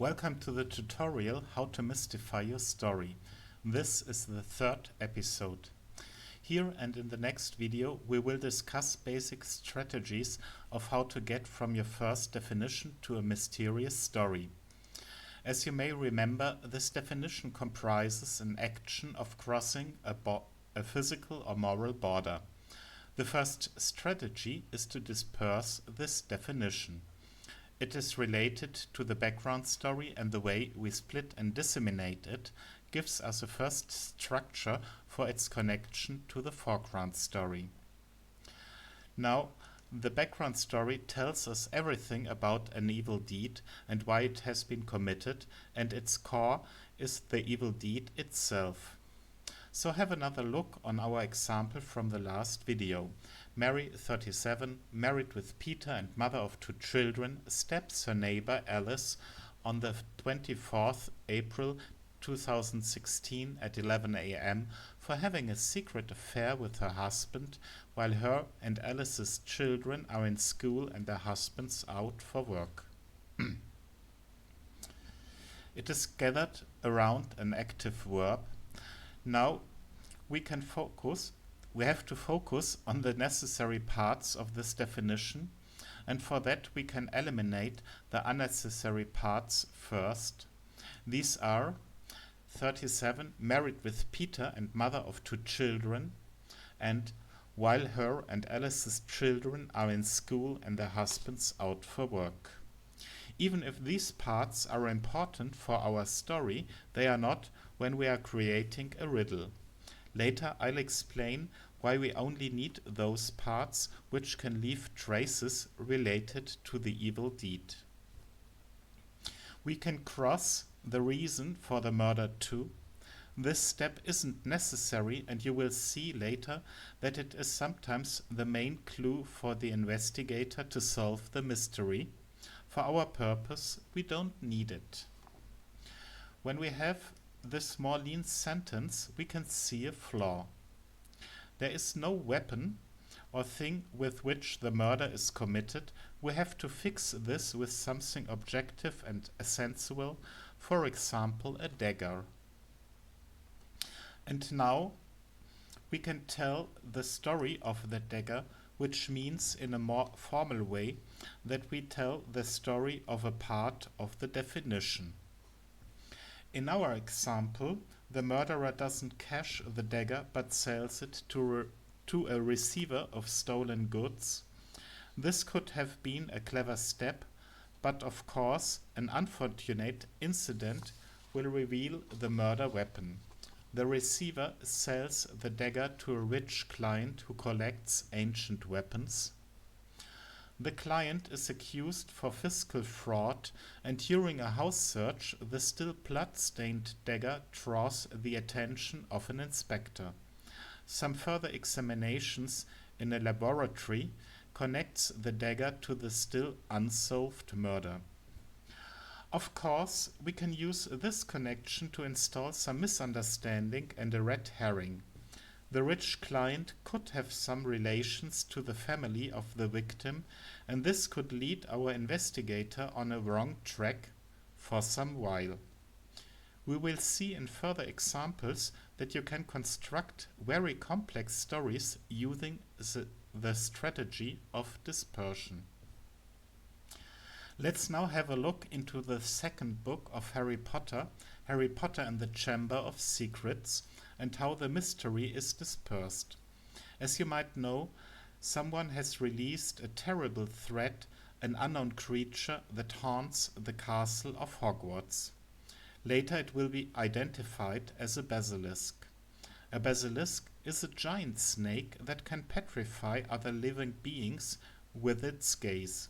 Welcome to the tutorial How to Mystify Your Story. This is the third episode. Here and in the next video we will discuss basic strategies of how to get from your first definition to a mysterious story. As you may remember, this definition comprises an action of crossing a physical or moral border. The first strategy is to disperse this definition. It is related to the background story, and the way we split and disseminate it gives us a first structure for its connection to the foreground story. Now, the background story tells us everything about an evil deed and why it has been committed, and its core is the evil deed itself. So have another look on our example from the last video. Mary, 37, married with Peter and mother of 2 children, stabs her neighbor Alice on the 24th April 2016 at 11 a.m. for having a secret affair with her husband while her and Alice's children are in school and their husbands out for work. It is gathered around an active verb. Now we have to focus on the necessary parts of this definition, and for that we can eliminate the unnecessary parts first. These are 37, married with Peter and mother of 2 children, and while her and Alice's children are in school and their husbands out for work. Even if these parts are important for our story, they are not when we are creating a riddle. Later I'll explain why we only need those parts which can leave traces related to the evil deed. We can cross the reason for the murder too. This step isn't necessary, and you will see later that it is sometimes the main clue for the investigator to solve the mystery. For our purpose, we don't need it. When we have this more lean sentence, we can see a flaw. There is no weapon or thing with which the murder is committed. We have to fix this with something objective and sensual, for example, a dagger. And now we can tell the story of the dagger, which means in a more formal way that we tell the story of a part of the definition. In our example, the murderer doesn't cash the dagger but sells it to a receiver of stolen goods. This could have been a clever step, but of course an unfortunate incident will reveal the murder weapon. The receiver sells the dagger to a rich client who collects ancient weapons. The client is accused for fiscal fraud, and during a house search, the still blood-stained dagger draws the attention of an inspector. Some further examinations in a laboratory connects the dagger to the still unsolved murder. Of course, we can use this connection to install some misunderstanding and a red herring. The rich client could have some relations to the family of the victim, and this could lead our investigator on a wrong track for some while. We will see in further examples that you can construct very complex stories using the strategy of dispersion. Let's now have a look into the second book of Harry Potter, Harry Potter and the Chamber of Secrets, and how the mystery is dispersed. As you might know, someone has released a terrible threat, an unknown creature that haunts the castle of Hogwarts. Later it will be identified as a basilisk. A basilisk is a giant snake that can petrify other living beings with its gaze.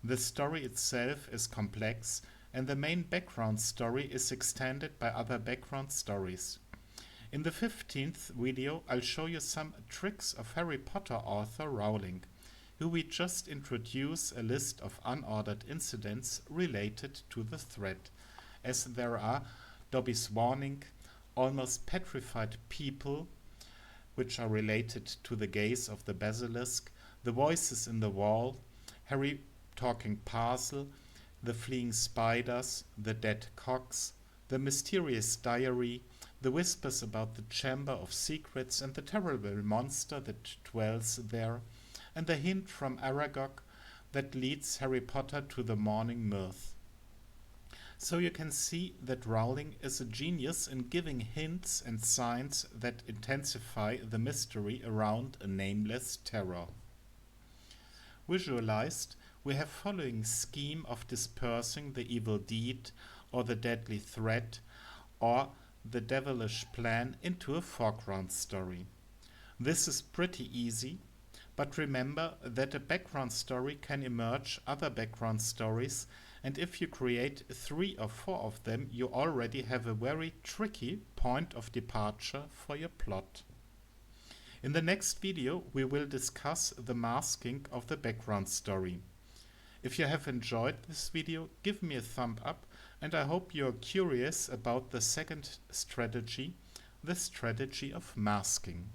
The story itself is complex, and the main background story is extended by other background stories. In the 15th video, I'll show you some tricks of Harry Potter author Rowling, who we just introduce a list of unordered incidents related to the threat, as there are Dobby's warning, almost petrified people, which are related to the gaze of the basilisk, the voices in the wall, Harry talking parcel, the fleeing spiders, the dead cocks, the mysterious diary, the whispers about the chamber of secrets and the terrible monster that dwells there, and the hint from Aragog that leads Harry Potter to the morning mirth. So you can see that Rowling is a genius in giving hints and signs that intensify the mystery around a nameless terror. Visualized, we have following scheme of dispersing the evil deed or the deadly threat or the devilish plan into a foreground story. This is pretty easy, but remember that a background story can emerge other background stories, and if you create 3 or 4 of them, you already have a very tricky point of departure for your plot. In the next video, we will discuss the masking of the background story. If you have enjoyed this video, give me a thumb up, and I hope you are curious about the second strategy, the strategy of masking.